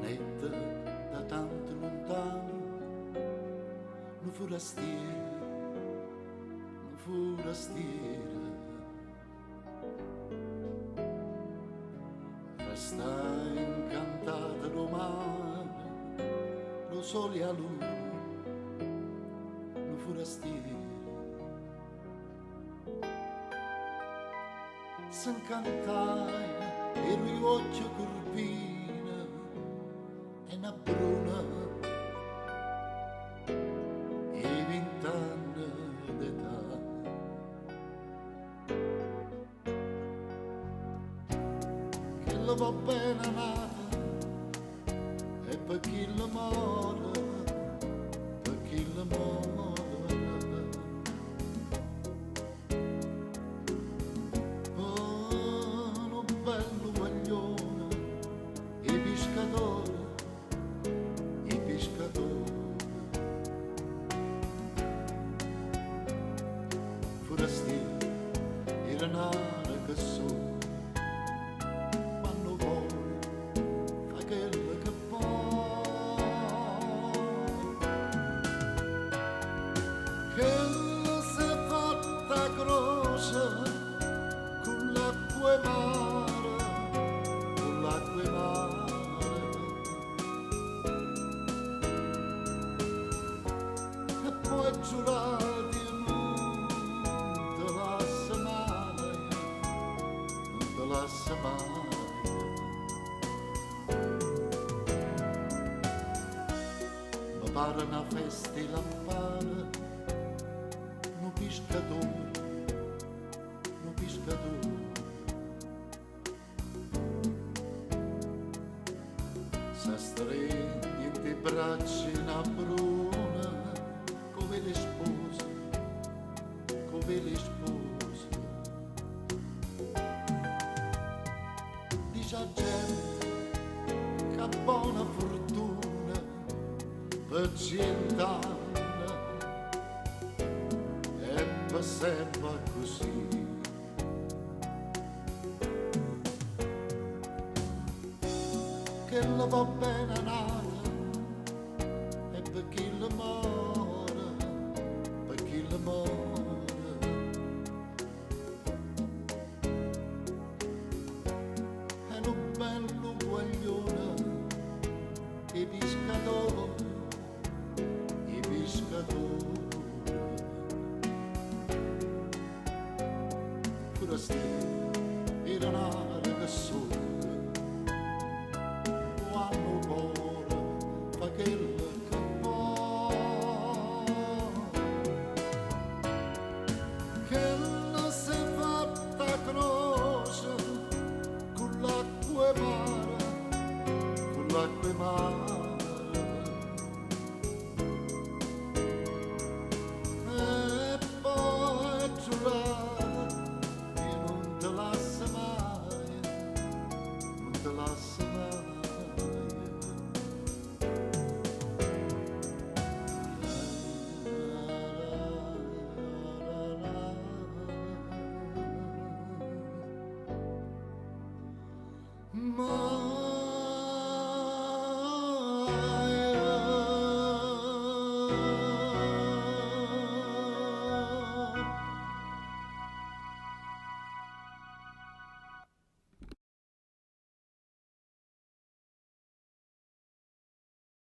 Netta da tanto lontano, un forastiero, resta incantata domani, lo sole a lui, un forastiero. S'incantai e lui occhio curvina e una bruna e 20 anni d'età. Che lo va bene amata e per chi lo muore, per chi lo muore. Forastiero era nare che so, quando vuole fa quello che può, che si è fatta croce con l'acqua e mare, con l'acqua e mare, e poi giurare la settimana. Mi pare una festa e lampare, un pescatore, si stringe i braccia in una bruna, come le spose, come le spose. Dice gente che ha buona fortuna per 100 anni e per sempre così. Che la va bene nata e per chi la muore, per chi la muore. Bello guaglione, i pescatori, forastiero era nare che sole,